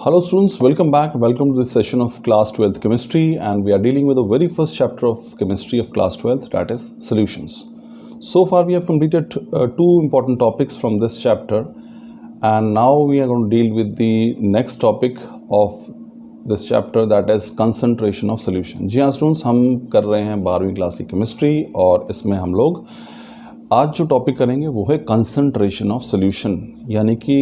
Hello students, welcome back. Welcome to this session of class 12th chemistry, and we are dealing with the very first chapter of chemistry of class 12th, that is solutions. So far we have completed two important topics from this chapter, and now we are going to deal with the next topic of this chapter, that is concentration of solution. जी हाँ students, हम कर रहे हैं 12वीं class की chemistry और इसमें हम लोग आज जो टॉपिक करेंगे वो है कंसंट्रेशन ऑफ सोल्यूशन, यानी कि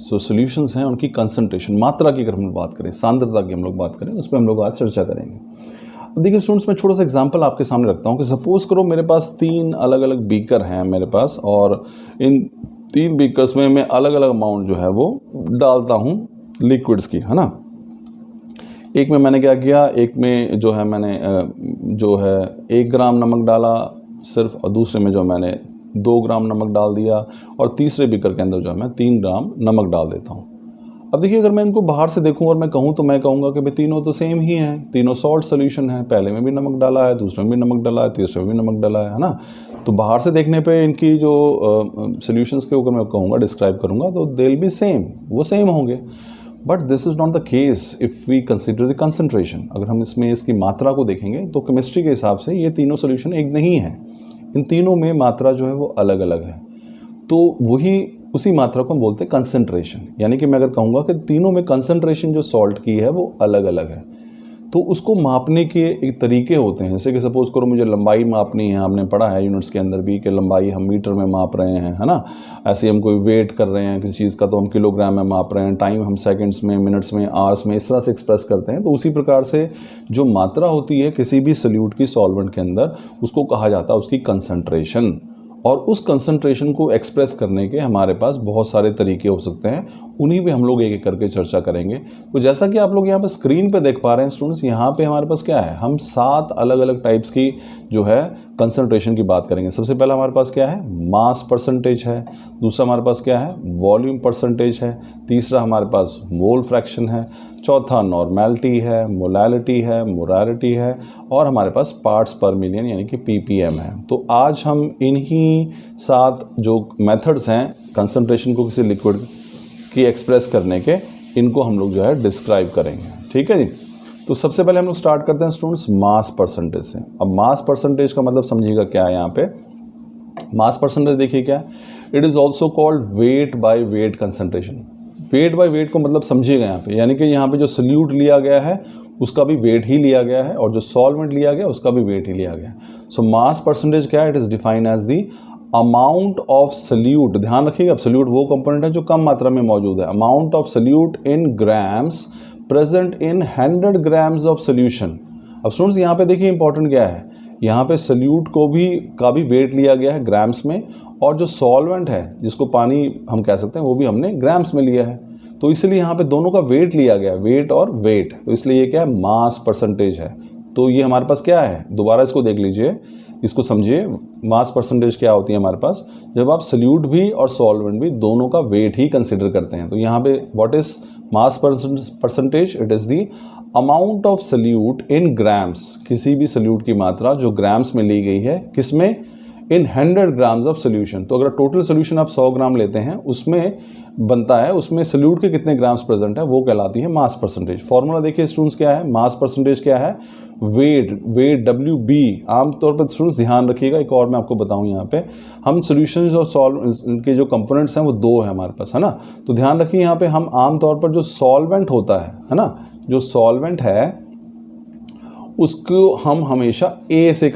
जो सोल्यूशंस हैं उनकी कंसंट्रेशन, मात्रा की अगर हम बात करें, सांद्रता की हम लोग बात करें, उस पर हम लोग आज चर्चा करेंगे। अब देखिए स्टूडेंट्स, मैं छोटा सा एग्जांपल आपके सामने रखता हूँ कि सपोज़ करो मेरे पास 3 अलग अलग बीकर हैं मेरे पास, और इन 3 बीकर्स में मैं अलग अलग अमाउंट जो है वो डालता हूँ लिक्विड्स की, है ना। एक में मैंने क्या किया, एक में जो है मैंने 1 ग्राम नमक डाला सिर्फ, और दूसरे में जो मैंने 2 ग्राम नमक डाल दिया, और तीसरे बीकर के अंदर जो है मैं 3 ग्राम नमक डाल देता हूँ। अब देखिए, अगर मैं इनको बाहर से देखूँ और मैं कहूँ तो मैं कहूँगा कि भाई तीनों तो सेम ही हैं, तीनों सॉल्ट सोल्यूशन है, पहले में भी नमक डाला है, दूसरे में भी नमक डाला है, तीसरे में भी नमक डाला है ना। तो बाहर से देखने पे इनकी जो सोल्यूशंस के ऊपर मैं कहूँगा, डिस्क्राइब करूँगा, तो दे विल बी सेम, वो सेम होंगे। But this is not the case if we consider the concentration. अगर हम इसमें इसकी मात्रा को देखेंगे तो केमिस्ट्री के हिसाब से ये तीनों सोल्यूशन एक नहीं है, इन तीनों में मात्रा जो है वो अलग अलग है। तो वही उसी मात्रा को हम बोलते हैं कंसंट्रेशन, यानी कि मैं अगर कहूँगा कि तीनों में कंसंट्रेशन जो सॉल्ट की है वो अलग अलग है, तो उसको मापने के एक तरीके होते हैं। जैसे कि सपोज़ करो मुझे लंबाई मापनी है, हमने पढ़ा है यूनिट्स के अंदर भी कि लंबाई हम मीटर में माप रहे हैं, है ना। ऐसे हम कोई वेट कर रहे हैं किसी चीज़ का तो हम किलोग्राम में माप रहे हैं, टाइम हम सेकंड्स में, मिनट्स में, आवर्स में, इस तरह से एक्सप्रेस करते हैं। तो उसी प्रकार से जो मात्रा होती है किसी भी सॉल्यूट की सॉल्वेंट के अंदर, उसको कहा जाता है उसकी कंसंट्रेशन। और उस कंसंट्रेशन को एक्सप्रेस करने के हमारे पास बहुत सारे तरीके हो सकते हैं, उन्हीं पे हम लोग एक एक करके चर्चा करेंगे। तो जैसा कि आप लोग यहाँ पे स्क्रीन पे देख पा रहे हैं स्टूडेंट्स, यहाँ पे हमारे पास क्या है, हम 7 अलग अलग टाइप्स की जो है कंसंट्रेशन की बात करेंगे। सबसे पहला हमारे पास क्या है, मास परसेंटेज है। दूसरा हमारे पास क्या है, वॉल्यूम परसेंटेज है। तीसरा हमारे पास मोल फ्रैक्शन है। चौथा नॉर्मेलिटी है, मोलैलिटी है, मोरालिटी है, और हमारे पास पार्ट्स पर मिलियन यानी कि ppm है। तो आज हम इन्हीं 7 जो मेथड्स हैं कंसंट्रेशन को किसी लिक्विड की एक्सप्रेस करने के, इनको हम लोग जो है डिस्क्राइब करेंगे, ठीक है जी। तो सबसे पहले हम लोग स्टार्ट करते हैं स्टूडेंट्स मास परसेंटेज से। अब मास परसेंटेज का मतलब समझिएगा क्या है यहाँ पे। मास परसेंटेज देखिए क्या है, it is also called weight by weight concentration. Weight by weight को मतलब समझिएगा यहाँ पे, यानी कि यहाँ पे जो सोल्यूट लिया गया है उसका भी वेट ही लिया गया है, और जो सॉल्वेंट लिया गया उसका भी वेट ही लिया गया है। सो मास परसेंटेज क्या है, it is defined as the amount of solute. ध्यान रखिएगा, अब सोल्यूट वो कंपोनेंट है जो कम मात्रा में मौजूद है। Amount of solute in grams present in 100 grams of solution. अब स्टूडेंट्स यहाँ पे देखिए इंपॉर्टेंट क्या है, यहाँ पे सोल्यूट का भी वेट लिया गया है ग्राम्स में, और जो सॉल्वेंट है जिसको पानी हम कह सकते हैं वो भी हमने ग्राम्स में लिया है। तो इसलिए यहाँ पे दोनों का वेट लिया गया, वेट और वेट, तो इसलिए ये क्या है, मास परसेंटेज है। तो ये हमारे पास क्या है, दोबारा इसको देख लीजिए, इसको समझिए। मास परसेंटेज क्या होती है हमारे पास, जब आप सोल्यूट भी और सॉल्वेंट भी दोनों का वेट ही कंसिडर करते हैं। तो यहाँ पे what is mass percentage, it is the amount of solute in grams, किसी भी सोल्यूट की मात्रा जो ग्राम्स में ली गई है, किसमें, इन 100 ग्राम्स ऑफ सोल्यूशन। तो अगर टोटल सोल्यूशन आप 100 ग्राम लेते हैं, उसमें बनता है, उसमें सोल्यूट के कितने ग्राम्स प्रेजेंट है, वो कहलाती है मास परसेंटेज। फॉर्मूला देखिए स्टूडेंट्स क्या है, मास परसेंटेज क्या है, वेट WB। आमतौर पर स्टूडेंट्स ध्यान रखिएगा, एक और मैं आपको बताऊं, यहाँ पे हम सोल्यूशंस और सॉल्व के जो कंपोनेंट्स हैं वो 2 है हमारे पास, है ना। तो ध्यान रखिए यहाँ पे हम आमतौर पर जो सॉल्वेंट होता है ना, जो सॉल्वेंट है उसको हम हमेशा A से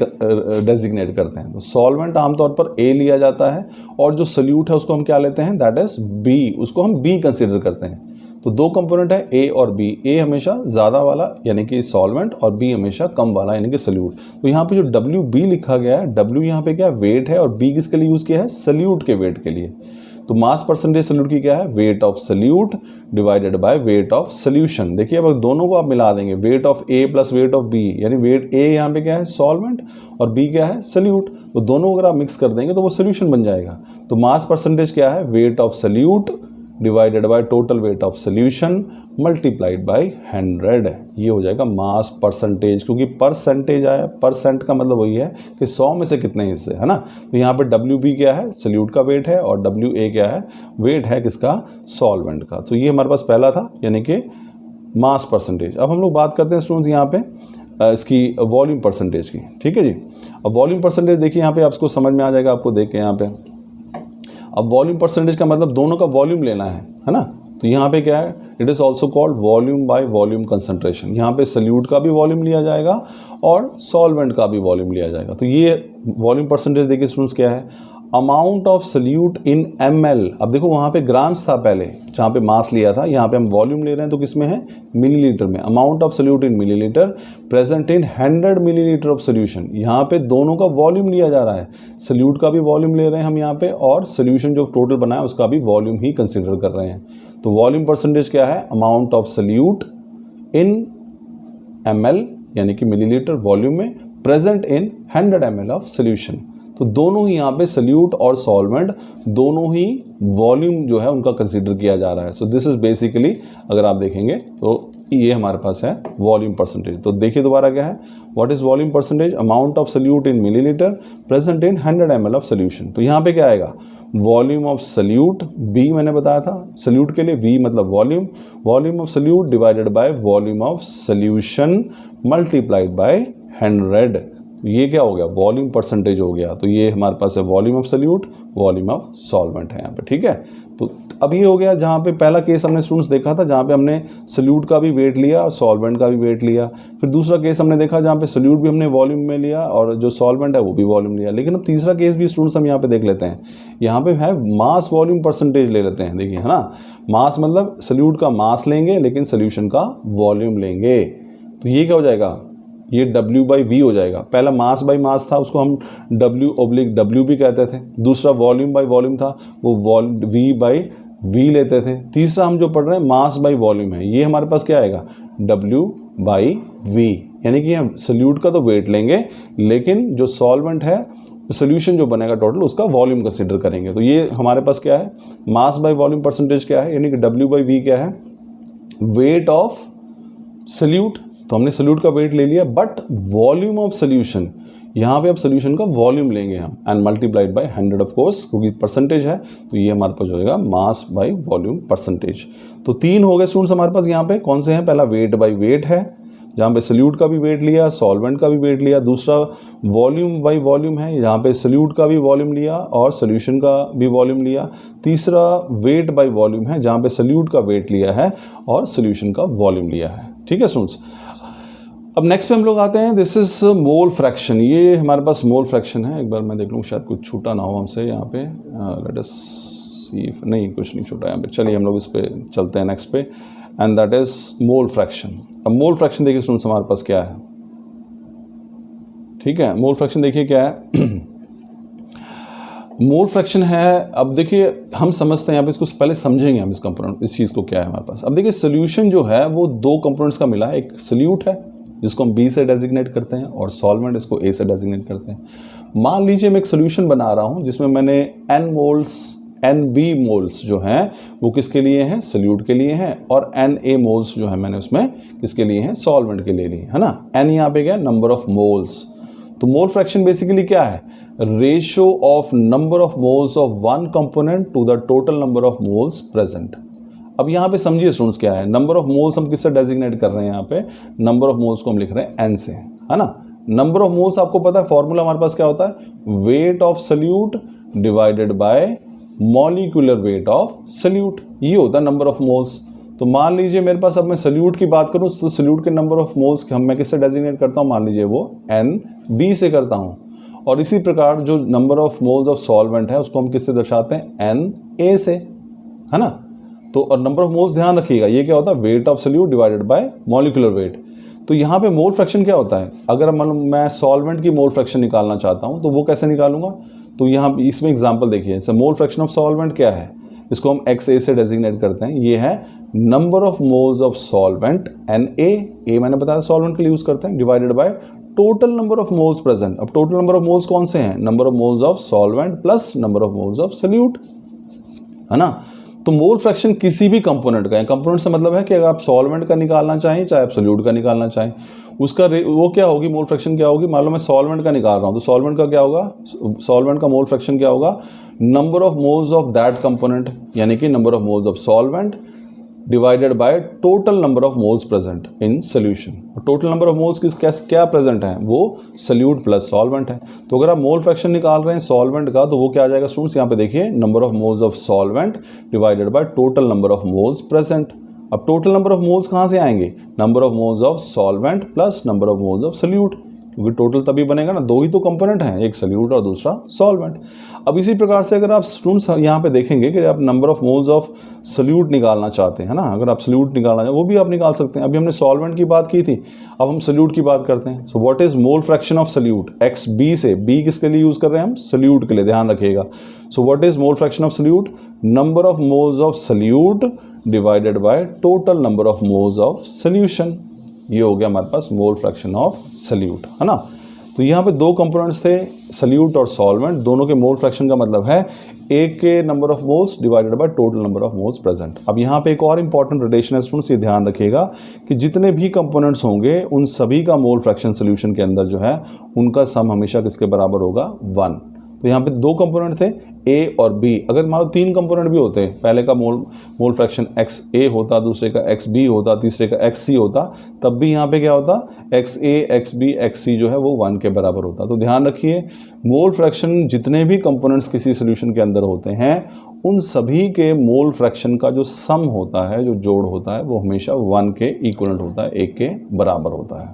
डेजिग्नेट करते हैं। तो सॉल्वेंट आमतौर पर A लिया जाता है, और जो सोल्यूट है उसको हम क्या लेते हैं, दैट इज B, उसको हम B कंसिडर करते हैं। तो 2 कंपोनेंट है A और B, A हमेशा ज़्यादा वाला यानी कि सॉल्वेंट, और B हमेशा कम वाला यानी कि सोल्यूट। तो यहाँ पे जो WB लिखा गया है, W यहाँ पे क्या है, वेट है, और B किसके लिए यूज़ किया है, सोल्यूट के वेट के लिए। तो मास परसेंटेज सोल्यूट की क्या है, wait of solute divided by weight of solution. देखिए अब दोनों को आप मिला देंगे, weight of A plus weight of B, यानी वेट A यहाँ पे क्या है, सॉल्वेंट, और B क्या है, सोल्यूट। तो दोनों अगर आप मिक्स कर देंगे तो वो सोल्यूशन बन जाएगा। तो मास परसेंटेज क्या है, wait of solute divided by total weight of solution multiplied by 100। ये हो जाएगा मास परसेंटेज, क्योंकि परसेंटेज आया, परसेंट का मतलब वही है कि 100 में से कितने हिस्से, है ना। तो यहाँ पे WB क्या है, सोल्यूट का वेट है, और WA क्या है, वेट है किसका, सॉल्वेंट का। तो ये हमारे पास पहला था, यानी कि मास परसेंटेज। अब हम लोग बात करते हैं स्टूडेंट्स यहाँ पे इसकी वॉल्यूम परसेंटेज की, ठीक है जी। अब वॉल्यूम परसेंटेज देखिए यहाँ पे आपको समझ में आ जाएगा, आपको देख के यहाँ पे। अब वॉल्यूम परसेंटेज का मतलब दोनों का वॉल्यूम लेना है ना। तो यहाँ पे क्या है, it is also called volume by volume concentration. यहाँ पे सल्यूट का भी वॉल्यूम लिया जाएगा और सॉल्वेंट का भी वॉल्यूम लिया जाएगा। तो ये वॉल्यूम परसेंटेज देखिए स्टूडेंट्स क्या है, amount of solute in ml। अब देखो वहाँ पे ग्राम्स था पहले, जहाँ पे मास लिया था, यहाँ पे हम वॉल्यूम ले रहे हैं तो किस में है, मिलीलीटर में। Amount of solute in millilitre present in 100 millilitre of solution. यहाँ पे दोनों का वॉल्यूम लिया जा रहा है, सल्यूट का भी वॉल्यूम ले रहे हैं हम यहाँ पे, और सोल्यूशन जो टोटल बना है उसका भी वॉल्यूम ही कंसिडर कर रहे हैं। तो वॉल्यूम परसेंटेज क्या है, amount of solute in ml यानी कि मिलीलीटर वॉल्यूम में, present in 100 ml of solution. तो दोनों ही यहाँ पे सल्यूट और सॉल्वेंट दोनों ही वॉल्यूम जो है उनका कंसीडर किया जा रहा है। सो दिस इज बेसिकली, अगर आप देखेंगे तो ये हमारे पास है वॉल्यूम परसेंटेज। तो देखिए दोबारा क्या है, what is volume percentage, amount of solute in millilitre present in 100 ml of solution. तो यहाँ पे क्या आएगा, वॉल्यूम ऑफ सल्यूट, बी मैंने बताया था सल्यूट के लिए, वी मतलब volume, volume of solute divided by volume of solution multiplied by 100। ये क्या हो गया, वॉल्यूम परसेंटेज हो गया। तो ये हमारे पास है volume of solute, volume of solvent है यहाँ पे, ठीक है। तो अब ये हो गया, जहाँ पे पहला केस हमने स्टूडेंट्स देखा था जहाँ पे हमने सल्यूट का भी वेट लिया और सॉल्वेंट का भी वेट लिया। फिर दूसरा केस हमने देखा जहाँ पे सल्यूट भी हमने वॉल्यूम में लिया और जो सॉल्वेंट है वो भी वॉल्यूम लिया। लेकिन अब तीसरा केस भी स्टूडेंट्स हम यहाँ पे देख लेते हैं। यहाँ पे है मास वॉल्यूम परसेंटेज ले लेते हैं, देखिए है ना। मास मतलब सल्यूट का मास लेंगे लेकिन सोल्यूशन का वॉल्यूम लेंगे। तो ये क्या हो जाएगा, ये W/V हो जाएगा। पहला मास बाई मास था, उसको हम W/W भी कहते थे। दूसरा वॉल्यूम बाई वॉल्यूम था, वो V/V लेते थे। तीसरा हम जो पढ़ रहे हैं मास बाई वॉल्यूम है, ये हमारे पास क्या आएगा, W/V। यानी कि हम सल्यूट का तो वेट लेंगे लेकिन जो सॉल्वेंट है, सोल्यूशन जो बनेगा टोटल, उसका वॉल्यूम कंसिडर करेंगे। तो ये हमारे पास क्या है, मास बाई वॉल्यूम परसेंटेज क्या है, यानी कि W/V क्या है, वेट ऑफ सल्यूट। तो हमने सल्यूट का वेट ले लिया, बट वॉल्यूम ऑफ सोल्यूशन, यहाँ पे अब सोल्यूशन का वॉल्यूम लेंगे हम, and multiplied by 100 of course, क्योंकि परसेंटेज है। तो ये हमारे पास हो जाएगा मास बाय वॉल्यूम परसेंटेज। तो तीन हो गए स्टूडेंट्स हमारे पास यहाँ पे, कौन से हैं, पहला वेट बाय वेट है, जहाँ पे सल्यूट का भी वेट लिया, सॉल्वेंट का भी वेट लिया। दूसरा वॉल्यूम बाय वॉल्यूम है, जहाँ पे सल्यूट का भी वॉल्यूम लिया और सोल्यूशन का भी वॉल्यूम लिया। तीसरा वेट बाय वॉल्यूम है, जहाँ पे सल्यूट का वेट लिया है और सोल्यूशन का वॉल्यूम लिया है, ठीक है स्टूडेंट्स। अब नेक्स्ट पे हम लोग आते हैं, दिस इज मोल फ्रैक्शन। ये हमारे पास मोल फ्रैक्शन है, एक बार मैं देख लूँ शायद कुछ छूटा ना हो हमसे यहाँ पे। लेट अस सी, नहीं कुछ नहीं छूटा यहाँ पे। चलिए हम लोग इस पे चलते हैं नेक्स्ट पे, and that is mole fraction. अब मोल फ्रैक्शन देखिए स्टूडेंट्स हमारे पास क्या है, ठीक है। मोल फ्रैक्शन देखिए क्या है, मोल फ्रैक्शन है। अब देखिए हम समझते हैं यहाँ पे, इसको पहले समझेंगे हम इस कंपोनेंट, इस चीज़ को क्या है हमारे पास। अब देखिए सोल्यूशन जो है वो दो कंपोनेंट्स का मिला है, एक सोल्यूट है जिसको हम B से डेजिग्नेट करते हैं और सॉल्वेंट इसको A से डेजिग्नेट करते हैं। मान लीजिए मैं एक सोल्यूशन बना रहा हूँ जिसमें मैंने NB मोल्स जो हैं वो किसके लिए हैं, सोल्यूट के लिए हैं, और NA मोल्स जो है मैंने उसमें किसके लिए हैं, सॉल्वेंट के लिए है ना। N यहाँ पे क्या है, नंबर ऑफ मोल्स। तो मोल फ्रैक्शन बेसिकली क्या है, ratio of number of moles of one component to the total number of moles present. अब यहाँ पे समझिए स्टूडेंट्स क्या है, नंबर ऑफ मोल्स हम किससे डेजिग्नेट कर रहे हैं, यहाँ पे नंबर ऑफ मोल्स को हम लिख रहे हैं N से, है ना। नंबर ऑफ मोल्स आपको पता है फॉर्मूला हमारे पास क्या होता है, weight of solute divided by molecular weight of solute, ये होता है नंबर ऑफ मोल्स। तो मान लीजिए मेरे पास, अब मैं सल्यूट की बात करूँ तो सल्यूट के नंबर ऑफ मोल्स मैं किससे डेजिग्नेट करता हूँ, मान लीजिए वो NB से करता हूँ। और इसी प्रकार जो number of moles of solvent है उसको हम किससे दर्शाते हैं, NA से, है ना। तो और नंबर ऑफ मोल्स ध्यान रखिएगा, ये क्या होता है, weight of solute divided by molecular weight. तो यहाँ पे मोल फ्रैक्शन क्या होता है, अगर मैं सॉल्वेंट की मोल फ्रैक्शन निकालना चाहता हूँ तो वो कैसे निकालूंगा, तो यहाँ इसमें एग्जांपल देखिए, जैसे मोल फ्रैक्शन ऑफ सॉल्वेंट क्या है, इसको हम XA से डेजिग्नेट करते हैं। ये है number of moles of solvent NA, A मैंने बताया सॉल्वेंट के लिए यूज करते हैं, divided by total number of moles present. अब टोटल नंबर ऑफ मोल्स कौन से हैं, number of moles of solvent plus number of moles of solute, है ना। तो मोल फ्रैक्शन किसी भी कंपोनेंट का है, कंपोनेंट से मतलब है कि अगर आप सॉल्वेंट का निकालना चाहें चाहे आप सोल्यूट का निकालना चाहें, उसका वो क्या होगी, मोल फ्रैक्शन क्या होगी। मान लो मैं सॉल्वेंट का निकाल रहा हूँ तो सॉल्वेंट का क्या होगा, सॉल्वेंट का मोल फ्रैक्शन क्या होगा, number of moles of that component, यानी कि number of moles of solvent divided by total number of moles present in solution. Total number of moles किस क्या प्रेजेंट है, वो सोल्यूट प्लस सॉल्वेंट है। तो अगर आप मोल फ्रैक्शन निकाल रहे हैं सॉल्वेंट का तो वो क्या आ जाएगा स्टूडेंट्स, यहाँ पे देखिए number of moles of solvent divided by total number of moles present. अब टोटल नंबर ऑफ मोल्स कहाँ से आएंगे, number of moles of solvent plus number of moles of solute, क्योंकि टोटल तभी बनेगा ना, दो ही तो कंपोनेंट हैं, एक सोल्यूट और दूसरा सॉल्वेंट। अब इसी प्रकार से अगर आप स्टूडेंट्स यहाँ पे देखेंगे कि आप number of moles of solute निकालना चाहते हैं ना, अगर आप सोल्यूट निकालना चाहते हैं वो भी आप निकाल सकते हैं। अभी हमने सॉल्वेंट की बात की थी, अब हम सोल्यूट की बात करते हैं। So what is mole fraction of solute, X B से, बी किसके लिए यूज़ कर रहे हैं हम, सोल्यूट के लिए, ध्यान रखिएगा। सो what is mole fraction of solute, number of moles of solute divided by total number of moles of solution. ये हो गया हमारे पास मोल फ्रैक्शन ऑफ सोल्यूट, है ना। तो यहाँ पे दो कंपोनेंट्स थे, सोल्यूट और सॉल्वेंट, दोनों के मोल फ्रैक्शन का मतलब है एक के number of moles divided by total number of moles present. अब यहाँ पे एक और इंपॉर्टेंट रिलेशन है स्टूडेंट्स, ये ध्यान रखिएगा कि जितने भी कंपोनेंट्स होंगे उन सभी का मोल फ्रैक्शन सोल्यूशन के अंदर जो है उनका सम हमेशा किसके बराबर होगा, 1। तो यहाँ पे दो कंपोनेंट थे ए और बी, अगर मान लो तीन कंपोनेंट भी होते, पहले का मोल फ्रैक्शन एक्स ए होता, दूसरे का एक्स बी होता, तीसरे का एक्स सी होता, तब भी यहाँ पे क्या होता, एक्स ए एक्स बी एक्स सी जो है वो 1 के बराबर होता। तो ध्यान रखिए मोल फ्रैक्शन जितने भी कंपोनेंट्स किसी सोल्यूशन के अंदर होते हैं उन सभी के मोल फ्रैक्शन का जो सम होता है, जो जोड़ होता है, वो हमेशा 1 के इक्वलेंट होता है, 1 के बराबर होता है।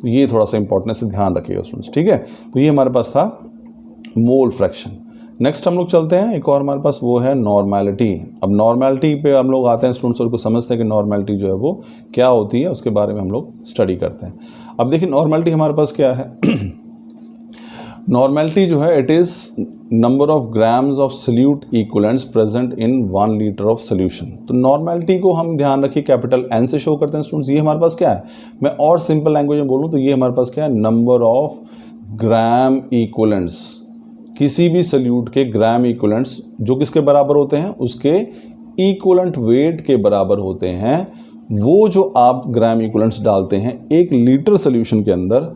तो ये थोड़ा सा इंपॉर्टेंट से ध्यान रखिएगा स्टूडेंट्स, ठीक है। तो ये हमारे पास था मोल फ्रैक्शन। नेक्स्ट हम लोग चलते हैं, एक और हमारे पास वो है नॉर्मेलिटी। अब नॉर्मेलिटी पे हम लोग आते हैं स्टूडेंट्स और को समझते हैं कि नॉर्मेलिटी जो है वो क्या होती है, उसके बारे में हम लोग स्टडी करते हैं। अब देखिए नॉर्मेलिटी हमारे पास क्या है नॉर्मेलिटी जो है it is number of grams of solute equivalents present in 1 litre of solution. तो नॉर्मेलिटी को हम ध्यान रखिए कैपिटल एन से शो करते हैं स्टूडेंट्स। ये हमारे पास क्या है, मैं और सिंपल लैंग्वेज में बोलूँ तो ये हमारे पास क्या है, नंबर ऑफ ग्राम इक्वलेंट्स, किसी भी सोल्यूट के ग्राम इक्वलेंट्स जो किसके बराबर होते हैं, उसके इक्वलेंट वेट के बराबर होते हैं। वो जो आप ग्राम इक्वलेंट्स डालते हैं 1 लीटर सोल्यूशन के अंदर,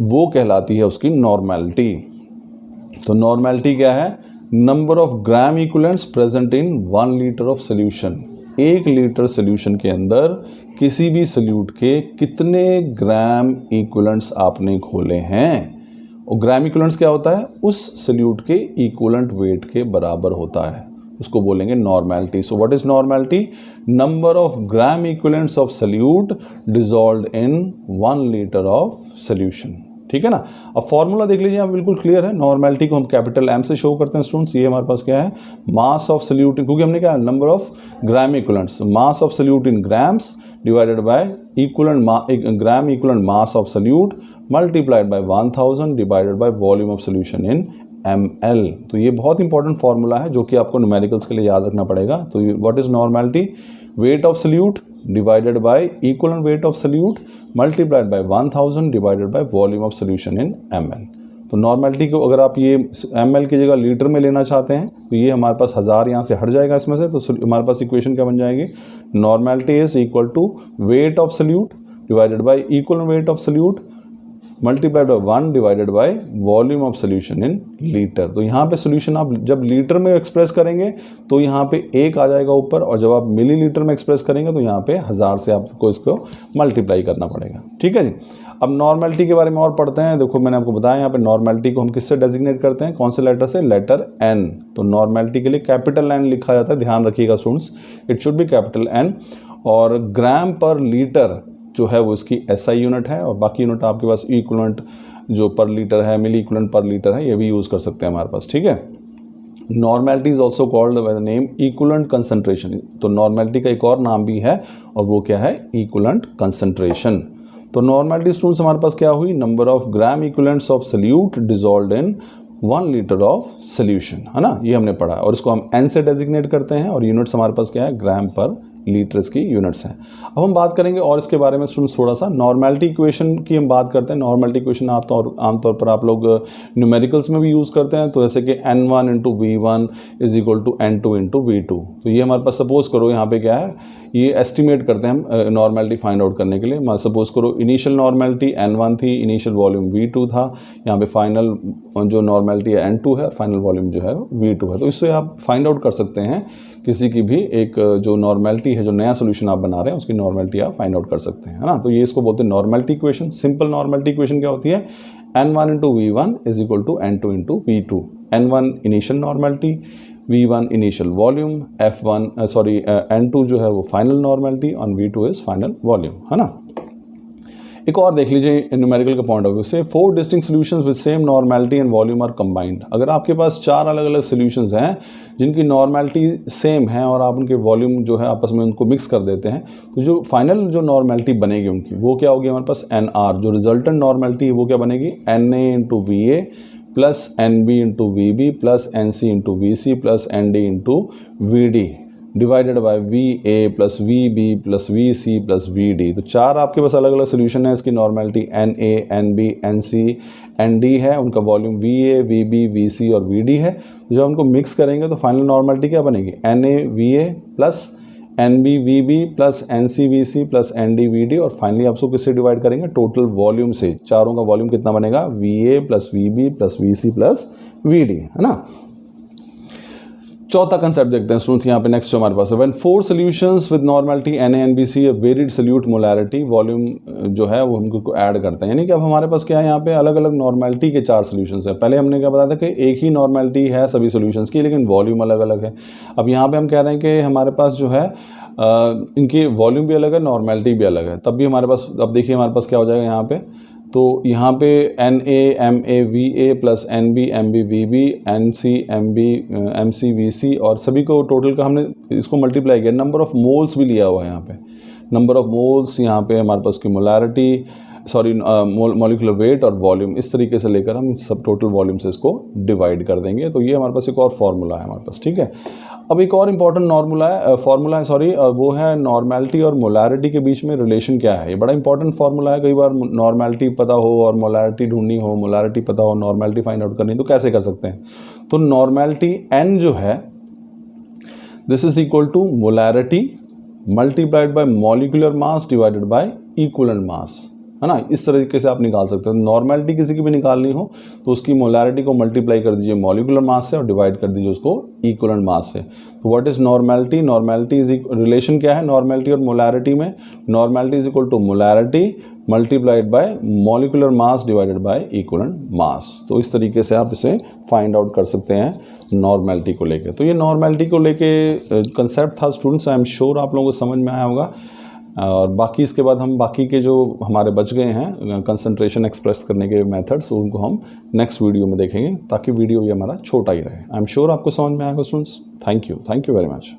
वो कहलाती है उसकी नॉर्मेलिटी। तो नॉर्मेलिटी क्या है, number of gram equivalents present in 1 litre of solution. 1 litre solution के अंदर किसी भी सोल्यूट के कितने ग्राम इक्वलेंट्स आपने घोले हैं, और ग्राम इक्वलेंट्स क्या होता है, उस सोल्यूट के इक्वलेंट वेट के बराबर होता है, उसको बोलेंगे normality. So what is normality, number of gram equivalents of solute dissolved in 1 litre of solution, ठीक है ना। अब फॉर्मूला देख लीजिए, आप बिल्कुल क्लियर है। नॉर्मेलिटी को हम कैपिटल एम से शो करते हैं स्टूडेंट्स। ये हमारे पास क्या है, मास ऑफ सोल्यूट, क्योंकि हमने क्या number of gram equivalents, mass of solute in grams divided by equivalent gram equivalent mass of solute multiplied bye 1000 divided by volume of solution in ml। तो ये बहुत इंपॉर्टेंट फार्मूला है जो कि आपको न्यूमेरिकल्स के लिए याद रखना पड़ेगा। तो what is normality, wait of solute divided by equivalent weight of solute multiplied bye 1000 divided by volume of solution in ml। तो नॉर्मेलिटी को अगर आप ये ml की जगह लीटर में लेना चाहते हैं तो ये हमारे पास 1000 यहाँ से हट जाएगा इसमें से, तो हमारे पास इक्वेशन क्या बन जाएगी, normality is equal to weight of solute divided by equivalent weight of solute multiplied by 1 divided by volume of solution in litre. तो यहाँ पे सोल्यूशन आप जब लीटर में एक्सप्रेस करेंगे तो यहाँ पे 1 आ जाएगा ऊपर, और जब आप मिलीलीटर में एक्सप्रेस करेंगे तो यहाँ पे 1000 से आपको इसको मल्टीप्लाई करना पड़ेगा, ठीक है जी। अब नॉर्मेलिटी के बारे में और पढ़ते हैं। देखो मैंने आपको बताया यहाँ पे नॉर्मेलिटी को हम किससे डेजिग्नेट करते हैं, कौन से लेटर से, लेटर एन। तो नॉर्मेलिटी के लिए कैपिटल एन लिखा जाता है, ध्यान रखिएगा students, it should be capital N. और ग्राम पर लीटर जो है वो इसकी SI यूनिट है, और बाकी यूनिट आपके पास इक्वलेंट जो पर लीटर है, मिली इक्वलेंट पर लीटर है, ये भी यूज़ कर सकते हैं हमारे पास, ठीक है। Normality is also called by the name equivalent concentration. तो नॉर्मेलिटी का एक और नाम भी है और वो क्या है, इक्वलेंट कंसंट्रेशन। तो नॉर्मेलिटी स्टूडेंट्स हमारे पास क्या हुई, number of gram equivalents of solute dissolved in 1 litre of solution, है ना, ये हमने पढ़ा। और इसको हम N से डेजिग्नेट करते हैं और यूनिट्स हमारे पास क्या है, ग्राम पर लीटर इसकी यूनिट्स हैं। अब हम बात करेंगे और इसके बारे में थोड़ा सा नॉर्मेलिटी इक्वेशन की हम बात करते हैं। नॉर्मेलिटी इक्वेशन आमतौर पर आप लोग न्यूमेरिकल्स में भी यूज़ करते हैं। तो जैसे कि n1 into v1 is equal to n2 into v2। तो ये हमारे पास सपोज करो यहाँ पे क्या है, ये एस्टिमेट करते हैं हम नॉर्मेलिटी फाइंड आउट करने के लिए। सपोज करो इनिशियल नॉर्मेलिटी n1 थी, इनिशियल वॉल्यूम v2 था, यहाँ पे फाइनल जो नॉर्मेलिटी है n2 है और फाइनल वॉल्यूम जो है v2 है। तो इससे आप फाइंड आउट कर सकते हैं किसी की भी एक जो नॉर्मेलिटी है, जो नया सोल्यूशन आप बना रहे हैं उसकी नॉर्मेलिटी आप फाइंड आउट कर सकते हैं, है ना। तो ये इसको बोलते हैं normality equation. Simple normality equation क्या होती है, n1 into v1 is equal to n2 into v2। n1 initial normality, v1 initial volume, n2 जो है वो फाइनल नॉर्मेलिटी और v2 इज फाइनल वॉल्यूम, है ना। एक और देख लीजिए न्यूमेरिकल का पॉइंट ऑफ व्यू से, 4 distinct solutions with same normality and volume are combined. अगर आपके पास 4 अलग अलग सॉल्यूशंस हैं जिनकी नॉर्मेलिटी सेम है और आप उनके वॉल्यूम जो है आपस में उनको मिक्स कर देते हैं, तो जो फाइनल जो नॉर्मेलिटी बनेगी उनकी वो क्या होगी हमारे पास NR। जो रिजल्टेंट नॉर्मेलिटी है वो क्या बनेगी, NA into VA plus NB into VB plus NC into VC plus ND into VD divided by VA plus VB plus VC plus VD। तो 4 आपके पास अलग अलग सोल्यूशन है। इसकी normality NA, NB, NC, ND है, उनका वॉल्यूम VA, VB, VC और VD है। तो जब उनको मिक्स करेंगे तो फाइनल नॉर्मेलिटी क्या बनेगी, NA VA plus NB VB plus NC VC plus ND VD और फाइनली आप उसको किससे डिवाइड करेंगे, टोटल वॉल्यूम से। चारों का वॉल्यूम कितना बनेगा, VA plus VB plus VC plus VD, है ना। चौथा कंसेप्ट देखते हैं स्टूडेंट्स यहाँ पे नेक्स्ट जो हमारे पास है, when 4 solutions with normality NA and BC varied solute molarity volume जो है वो हमको ऐड करते हैं। यानी कि अब हमारे पास क्या है, यहाँ पे अलग अलग नॉर्मेलिटी के 4 सॉल्यूशंस हैं। पहले हमने क्या बताया था कि एक ही नॉर्मेलिटी है सभी सॉल्यूशंस की, लेकिन वॉल्यूम अलग अलग है। अब यहाँ पे हम कह रहे हैं कि हमारे पास जो है इनकी वॉल्यूम भी अलग है, नॉर्मेलिटी भी अलग है। तब भी हमारे पास, अब देखिए हमारे पास क्या हो जाएगा यहाँ पे, तो यहाँ पे NA MA VA plus NB MB VB NC MB MC VC और सभी को टोटल का हमने इसको मल्टीप्लाई किया। नंबर ऑफ मोल्स भी लिया हुआ है यहाँ पे, नंबर ऑफ मोल्स, यहाँ पे हमारे पास की मोलैरिटी, मॉलिक्यूलर वेट और वॉल्यूम, इस तरीके से लेकर हम सब टोटल वॉल्यूम से इसको डिवाइड कर देंगे। तो ये हमारे पास एक और फार्मूला है हमारे पास, ठीक है। अब एक और इम्पॉर्टेंट फार्मूला है वो है नॉर्मेलिटी और मोलैरिटी के बीच में रिलेशन क्या है। ये बड़ा इंपॉर्टेंट फार्मूला है। कई बार नॉर्मेलिटी पता हो और मोलैरिटी ढूंढनी हो, मोलैरिटी पता हो नॉर्मेलिटी फाइंड आउट करनी, तो कैसे कर सकते हैं। तो नॉर्मेलिटी N जो है this is equal to molarity multiplied by molecular mass divided by equivalent mass, है ना। इस तरीके से आप निकाल सकते हो। नॉर्मेलिटी किसी की भी निकालनी हो तो उसकी मोलैरिटी को मल्टीप्लाई कर दीजिए मॉलिक्यूलर मास से और डिवाइड कर दीजिए उसको इक्विवेलेंट मास से। तो what is normality, normality is relation क्या है नॉर्मेलिटी और मोलैरिटी में, normality is equal to molarity multiplied by molecular mass divided by equivalent mass. तो इस तरीके से आप इसे फाइंड आउट कर सकते हैं नॉर्मेलिटी को लेके। तो ये नॉर्मेलिटी को लेके कंसेप्ट था स्टूडेंट्स, आई एम श्योर आप लोगों को समझ में आया होगा। और बाकी इसके बाद हम बाकी के जो हमारे बच गए हैं कंसंट्रेशन एक्सप्रेस करने के मेथड्स, उनको हम नेक्स्ट वीडियो में देखेंगे, ताकि वीडियो ये हमारा छोटा ही रहे। आई एम श्योर आपको समझ में आएगा students. Thank you very much.